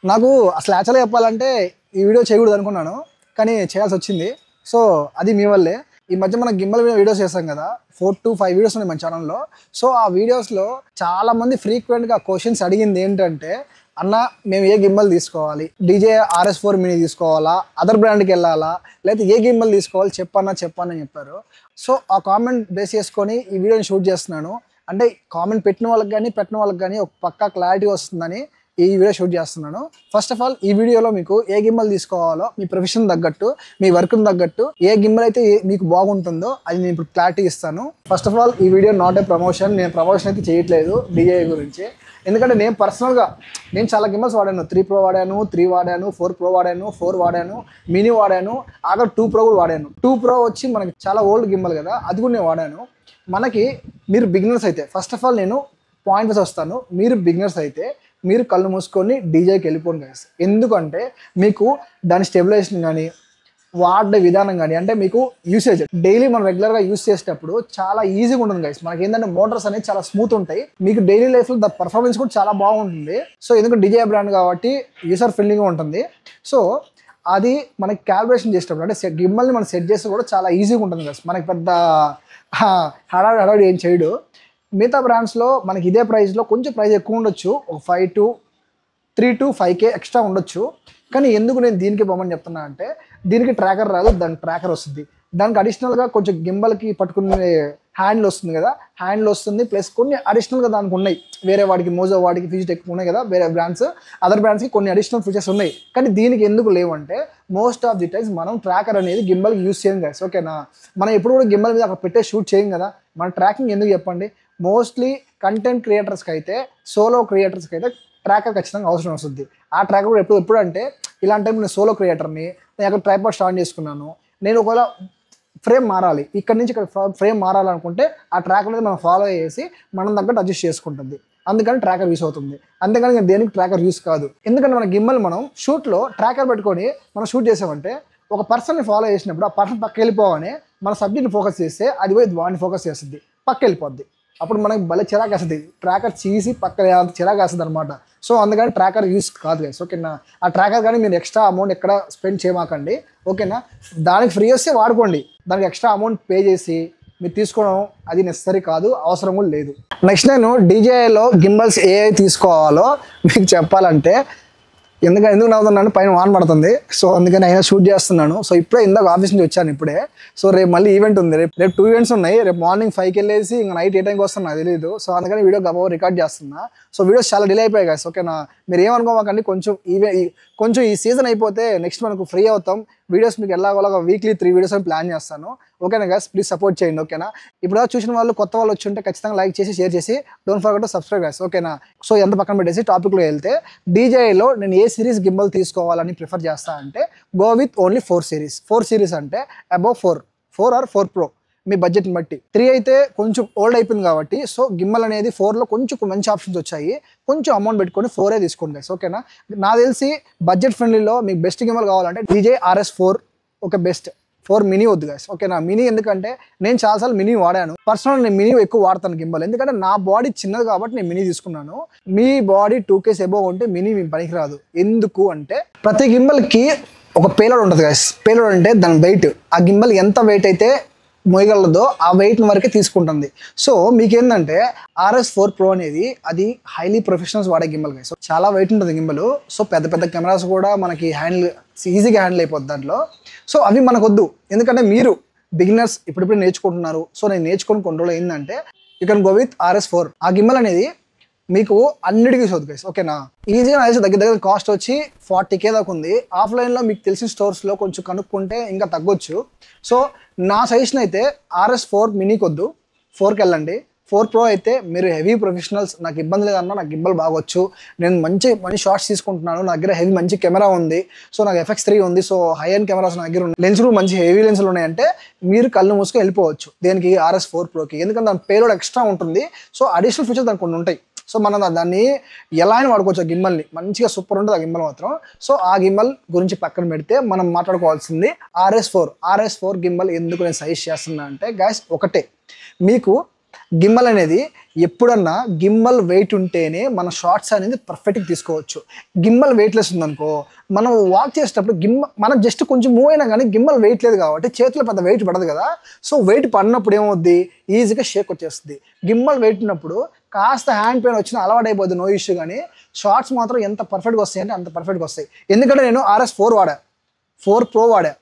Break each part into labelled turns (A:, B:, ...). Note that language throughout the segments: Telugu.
A: నాకు అసలు యాక్చువల్గా చెప్పాలంటే ఈ వీడియో చేయకూడదు అనుకున్నాను, కానీ చేయాల్సి వచ్చింది. సో అది మీ వల్లే. ఈ మధ్య మనం గిమ్మల్ వీడియోస్ చేస్తాం కదా, 4 to 5 వీడియోస్ ఉన్నాయి మన ఛానల్లో. సో ఆ వీడియోస్లో చాలామంది ఫ్రీక్వెంట్గా క్వశ్చన్స్ అడిగింది ఏంటంటే, అన్న మేము ఏ గిమ్మల్ తీసుకోవాలి, DJI RS4 మినీ తీసుకోవాలా, అదర్ బ్రాండ్కి వెళ్ళాలా, లేకపోతే ఏ గిమ్మల్ తీసుకోవాలి చెప్పని చెప్పారు. సో ఆ కామెంట్ బేస్ చేసుకొని ఈ వీడియోని షూట్ చేస్తున్నాను. అంటే కామెంట్ పెట్టిన వాళ్ళకి కానీ ఒక పక్కా క్లారిటీ వస్తుందని ఈ వీడియో షూట్ చేస్తున్నాను. ఫస్ట్ ఆఫ్ ఆల్ ఈ వీడియోలో మీకు ఏ గిమ్మల్ తీసుకోవాలో మీ ప్రొఫెషన్ తగ్గట్టు, మీ వర్క్ని తగ్గట్టు ఏ గిమ్మల్ అయితే మీకు బాగుంటుందో అది నేను ఇప్పుడు క్లారిటీ ఇస్తాను. ఫస్ట్ ఆఫ్ ఆల్ ఈ వీడియో నాట్ ఏ ప్రమోషన్. నేను ప్రమోషన్ అయితే చేయట్లేదు DJI గురించి. ఎందుకంటే నేను పర్సనల్గా చాలా గిమ్మల్స్ వాడాను. 3 Pro వాడాను, 3 వాడాను, 4 Pro వాడాను, 4 వాడాను, మినీ వాడాను, ఆఖరి 2 Pro కూడా వాడాను. 2 Pro వచ్చి మనకి చాలా ఓల్డ్ గిమ్మల్ కదా, అది కూడా నేను వాడాను. మనకి మీరు బిగినర్స్ అయితే ఫస్ట్ ఆఫ్ ఆల్ నేను పాయింట్ వైస్ వస్తాను. మీరు బిగినర్స్ అయితే మీరు కళ్ళు మూసుకొని DJIకి వెళ్ళిపోండి గైస్. ఎందుకంటే మీకు దాని స్టెబిలైజేషన్ కానీ వాడే విధానం కానీ, అంటే మీకు యూసేజ్ డైలీ మనం రెగ్యులర్గా యూస్ చేసేటప్పుడు చాలా ఈజీగా ఉంటుంది గైస్. మనకి ఏంటంటే మోటార్స్ అనేది చాలా స్మూత్ ఉంటాయి. మీకు డైలీ లైఫ్లో ద పర్ఫార్మెన్స్ కూడా చాలా బాగుంటుంది. సో ఎందుకంటే DJI బ్రాండ్ కాబట్టి యూసర్ ఫ్రెండ్లీగా ఉంటుంది. సో అది మనకి క్యాలిబ్రేషన్ చేసేటప్పుడు అంటే గిమ్మల్ని మనం సెట్ చేస్తే కూడా చాలా ఈజీగా ఉంటుంది గైస్. మనకి పెద్ద హడావిడి ఏం చేయడు. మిగతా బ్రాండ్స్లో మనకి ఇదే ప్రైస్లో కొంచెం ప్రైస్ ఎక్కువ ఉండొచ్చు, ఒక 3 to 5K ఎక్స్ట్రా ఉండొచ్చు. కానీ ఎందుకు నేను దీనికి పోమని చెప్తున్నా అంటే, దీనికి ట్రాకర్ రాదు, దానికి ట్రాకర్ వస్తుంది. దానికి అడిషనల్గా కొంచెం గింబల్కి పట్టుకునే హ్యాండిల్ వస్తుంది కదా, హ్యాండిల్ వస్తుంది. ప్లస్ కొన్ని అడిషనల్గా దానికి ఉన్నాయి. వేరే వాడికి మోజో వాడికి ఫీచర్స్ ఎక్కువ ఉన్నాయి కదా, వేరే బ్రాండ్స్ అదర్ బ్రాండ్స్కి కొన్ని అడిషనల్ ఫీచర్స్ ఉన్నాయి. కానీ దీనికి ఎందుకు లేవంటే, మోస్ట్ ఆఫ్ ది టైమ్స్ మనం ట్రాకర్ అనేది గింబల్కి యూస్ చేయం కదా. ఓకేనా, మనం ఎప్పుడు కూడా గింబల్ మీద అక్కడ పెట్టే షూట్ చేయం కదా. మన ట్రాకింగ్ ఎందుకు చెప్పండి, మోస్ట్లీ కంటెంట్ క్రియేటర్స్కి అయితే, సోలో క్రియేటర్స్కి అయితే ట్రాకర్ ఖచ్చితంగా అవసరం వస్తుంది. ఆ ట్రాకర్ కూడా ఎప్పుడు అంటే, ఇలాంటి టైం నేను సోలో క్రియేటర్ని, నేను అక్కడ ట్రైపాడ్ స్టార్ట్ చేసుకున్నాను, నేను ఒకవేళ ఫ్రేమ్ మారాలి, ఇక్కడ నుంచి ఇక్కడ ఫ్రేమ్ మారాలనుకుంటే ఆ ట్రాకర్ అనేది మనం ఫాలో చేసి మనం తగ్గట్టు అడ్జస్ట్ చేసుకుంటుంది. అందుకని ట్రాకర్ యూస్ అవుతుంది. అంతేకాని దేనికి ట్రాకర్ యూస్ కాదు. ఎందుకంటే మన గిమ్మల్ మనం షూట్లో ట్రాకర్ పెట్టుకొని మనం షూట్ చేసామంటే, ఒక పర్సన్ని ఫాలో చేసినప్పుడు ఆ పర్సన్ పక్క వెళ్ళిపోవని మన సబ్జెక్ట్ని ఫోకస్ చేస్తే అది పోయి వాడిని ఫోకస్ చేస్తుంది, పక్క వెళ్ళిపోద్ది. అప్పుడు మనకి భలే చిరాకు వేస్తుంది, ట్రాకర్ చీసి పక్కన చిరాకు వేస్తుంది అనమాట. సో అందుకని ట్రాకర్ యూస్ కాదు గైస్. ఓకేనా, ఆ ట్రాకర్ కానీ మీరు ఎక్స్ట్రా అమౌంట్ ఎక్కడ స్పెండ్ చేయమాకండి. ఓకేనా, దానికి ఫ్రీ వస్తే వాడుకోండి, దానికి ఎక్స్ట్రా అమౌంట్ పే చేసి మీరు తీసుకోవడం అది నెసరీ కాదు, అవసరం కూడా లేదు. నెక్స్ట్ నేను DJIలో గింబల్స్ ఏ తీసుకోవాలో మీకు చెప్పాలంటే, ఎందుకు నవ్వుతున్నాను, పైన వాన్ పడుతుంది. సో అందుకని అయినా షూట్ చేస్తున్నాను. సో ఇప్పుడే ఇందాక ఆఫీస్ నుంచి వచ్చాను ఇప్పుడే. సో రేపు మళ్ళీ ఈవెంట్ ఉంది, రేపు 2 ఈవెంట్స్ ఉన్నాయి. రేపు మార్నింగ్ 5కి వెళ్ళేసి ఇంకా నైట్ ఏ టైంకి వస్తాను నాకు తెలియదు. సో అందుకని వీడియో గబో రికార్డ్ చేస్తున్నా. సో వీడియోస్ చాలా డిలే అయిపోయాయి guys. ఓకేనా, మీరు ఏమనుకోమాకండి, కొంచెం ఈ సీజన్ అయిపోతే నెక్స్ట్ మనకు ఫ్రీ అవుతాం. వీడియోస్ మీకు ఎలాగోలాగా వీక్లీ 3 వీడియోస్ అని ప్లాన్ చేస్తాను. ఓకేనా గైస్, ప్లీజ్ సపోర్ట్ చేయండి. ఓకేనా, ఇప్పుడు చూసిన వాళ్ళు కొత్త వాళ్ళు వచ్చి ఉంటే ఖచ్చితంగా లైక్ చేసి షేర్ చేసి don't forget to subscribe guys. ఓకేనా, సో ఎంత పక్కన పెట్టేసి టాపిక్లో వెళ్తే, DJIలో నేను ఏ సిరీస్ గింబల్ తీసుకోవాలని ప్రిఫర్ చేస్తా అంటే, go with only 4 series. 4 series అంటే అబౌవ్ 4 ఆర్ 4 Pro మీ బడ్జెట్ని బట్టి. 3 అయితే కొంచెం ఓల్డ్ అయిపోయింది కాబట్టి, సో గిమ్మల్ అనేది 4లో కొంచెం మంచి ఆప్షన్స్ వచ్చాయి. కొంచెం అమౌంట్ పెట్టుకొని 4 తీసుకోండి గైస్. ఓకేనా, నాకు తెలిసి బడ్జెట్ ఫ్రెండ్లీలో మీకు బెస్ట్ గిమ్మల్ కావాలంటే DJI RS4 ఒక బెస్ట్. 4 మినీ వద్దు గైస్. ఓకేనా, మినీ ఎందుకంటే నేను చాలాసార్లు మినీ వాడాను. పర్సనల్ నేను మినీ ఎక్కువ వాడతాను గిమ్మల్, ఎందుకంటే నా బాడీ చిన్నది కాబట్టి నేను మినీ తీసుకున్నాను. మీ బాడీ 2K అబోవ్ ఉంటే మినీ మీ పనికిరాదు. ఎందుకు అంటే, ప్రతి గిమ్మల్కి ఒక పేలోడ్ ఉంటుంది గైస్. పేలోడ్ అంటే దాని వెయిట్, ఆ గిమ్మల్ ఎంత వెయిట్ అయితే మోయగలదో ఆ వెయిట్ వరకే తీసుకుంటుంది. సో మీకేంటంటే RS4 Pro అనేది అది హైలీ ప్రొఫెషనల్స్ వాడే గిమ్మల్ గైస్. చాలా వెయిట్ ఉంటుంది గిమ్మల్. సో పెద్ద కెమెరాస్ కూడా మనకి ఈజీగా హ్యాండిల్ అయిపోద్ది దాంట్లో. సో అవి మనకొద్దు, ఎందుకంటే మీరు బిగినర్స్ ఇప్పుడిప్పుడు నేర్చుకుంటున్నారు. సో నేను నేర్చుకొని కొన్ని రోజులు ఏంటంటే, you can go with RS4. ఆ గిమ్మల్ అనేది మీకు అన్నిటికీ సోదు గైస్. ఓకేనా, ఈజీగా దగ్గర కాస్ట్ వచ్చి 40K దాకా ఉంది. ఆఫ్లైన్లో మీకు తెలిసిన స్టోర్స్లో కొంచెం కనుక్కుంటే ఇంకా తగ్గొచ్చు. సో నా సజెషన్ అయితే RS4 మినీకి వద్దు, 4కి వెళ్ళండి. 4 Pro అయితే మీరు హెవీ ప్రొఫెషనల్స్, నాకు ఇబ్బంది లేదన్నా, నాకు గిమ్మల్ బాగొచ్చు, నేను మంచి షార్ట్స్ తీసుకుంటున్నాను, నా దగ్గర మంచి కెమెరా ఉంది, సో నాకు FX3 ఉంది, సో హై ఎండ్ కెమెరాస్ నా దగ్గర ఉన్నాయి, లెన్స్ కూడా మంచి హెవీ లెన్స్లు ఉన్నాయంటే మీరు కళ్ళు మూసుకొని వెళ్ళిపోవచ్చు. దేనికి, RS4 Proకి. ఎందుకంటే దాని పేలోడ్ ఎక్స్ట్రా ఉంటుంది. సో అడిషనల్ ఫీచర్స్ దానికి కొన్ని ఉంటాయి. సో మనం దాన్ని ఎలా అయినా వాడుకోవచ్చు. ఆ గిమ్మల్ని మంచిగా సూపర్ ఉంటుంది ఆ గిమ్మల్ మాత్రం. సో ఆ గిమ్మల్ గురించి పక్కన పెడితే మనం మాట్లాడుకోవాల్సింది RS4 గిమ్మల్. ఎందుకు నేను సజెస్ట్ చేస్తున్నా అంటే గైస్, ఒకటే, మీకు గిమ్మల్ అనేది ఎప్పుడన్నా గిమ్మల్ వెయిట్ ఉంటేనే మన షార్ట్స్ అనేది పర్ఫెక్ట్గా తీసుకోవచ్చు. గిమ్మల్ వెయిట్లెస్ ఉందనుకో, మనం వాక్ చేసేటప్పుడు మనం జస్ట్ కొంచెం మూవ్ అయినా కానీ గిమ్మల్ వెయిట్ లేదు కాబట్టి చేతిలో పెద్ద వెయిట్ పడదు కదా. సో వెయిట్ పడినప్పుడు ఏమవుద్ది, ఈజీగా షేక్ వచ్చేస్తుంది. గిమ్మల్ వెయిట్ ఉన్నప్పుడు కాస్త హ్యాండ్ పెయిన్ వచ్చినా అలవాటు అయిపోద్ది, నో ఇష్యూ. కానీ షార్ట్స్ మాత్రం ఎంత పర్ఫెక్ట్గా వస్తాయి అంటే అంత పర్ఫెక్ట్గా వస్తాయి. ఎందుకంటే నేను RS4 వాడా, 4 Pro వాడా,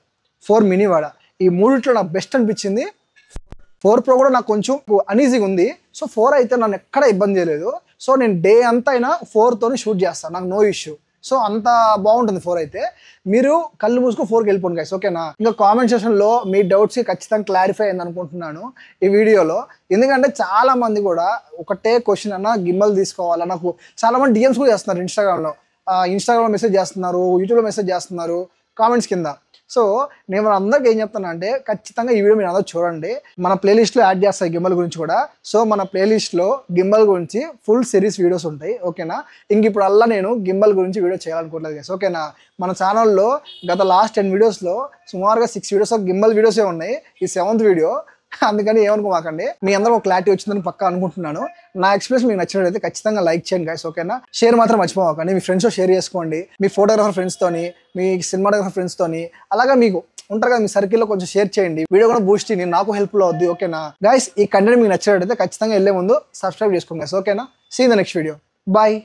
A: 4 mini వాడా. ఈ మూడిట్లో నాకు బెస్ట్ అనిపించింది 4 Pro. కూడా నాకు కొంచెం అనీజీగా ఉంది. సో 4 అయితే నన్ను ఎక్కడ ఇబ్బంది చేయలేదు. సో నేను డే అంతా అయినా 4తోని షూట్ చేస్తాను, నాకు నో ఇష్యూ. సో అంత బాగుంటుంది 4 అయితే. మీరు కళ్ళు మూసుకు 4కి వెళ్ళిపోండి గైస్, ఓకేనా. ఇంకా కామెంట్ సెక్షన్లో మీ డౌట్స్కి ఖచ్చితంగా క్లారిఫై అయింది అనుకుంటున్నాను ఈ వీడియోలో. ఎందుకంటే చాలా మంది కూడా ఒకటే క్వశ్చన్ అన్న, గిమ్మల్ తీసుకోవాలా. నాకు చాలా మంది DMs కూడా చేస్తున్నారు ఇన్స్టాగ్రామ్లో మెసేజ్ చేస్తున్నారు, యూట్యూబ్లో మెసేజ్ చేస్తున్నారు కామెంట్స్ కింద. సో నేను అందరికి ఏం చెప్తాను అంటే ఖచ్చితంగా ఈ వీడియో మీరు అందరూ చూడండి. మన ప్లేలిస్ట్లో యాడ్ చేస్తాయి గిమ్మల్ గురించి కూడా. సో మన ప్లేలిస్ట్లో గిమ్మల్ గురించి ఫుల్ సిరీస్ వీడియోస్ ఉంటాయి, ఓకేనా. ఇంక ఇప్పుడు అలా నేను గిమ్మల్ గురించి వీడియో చేయాలనుకోవట్లేదు గైస్, ఓకేనా. మన ఛానల్లో గత లాస్ట్ 10 వీడియోస్లో సుమారుగా 6 వీడియోస్ గిమ్మల్ వీడియోసే ఉన్నాయి. ఈ 7th వీడియో, అందుకని ఏమనుకోమాకండి. మీ అందరూ ఒక క్లారిటీ వచ్చిందని పక్కా అనుకుంటున్నాను. నా ఎక్స్ప్రెషన్ మీకు నచ్చినట్లయితే ఖచ్చితంగా లైక్ చేయండి గైస్, ఓకేనా. షేర్ మాత్రం మర్చిపోమాకండి, మీ ఫ్రెండ్స్తో షేర్ చేసుకోండి, మీ ఫోటోగ్రాఫర్ ఫ్రెండ్స్తోని, మీ సినిమాటోగ్రాఫర్ ఫ్రెండ్స్తోని, అలాగా మీకు ఉంటారు కదా మీ సర్కిల్లో కొంచెం షేర్ చేయండి. వీడియో కూడా బూస్ట్ చేయండి, నాకు హెల్ప్ఫుల్ అవుద్ది, ఓకేనా. గైస్ ఈ కంటెంట్ మీకు నచ్చినట్లయితే ఖచ్చితంగా వెళ్ళే ముందు సబ్స్క్రైబ్ చేసుకోండి గైస్, ఓకేనా. See in the next video, bye.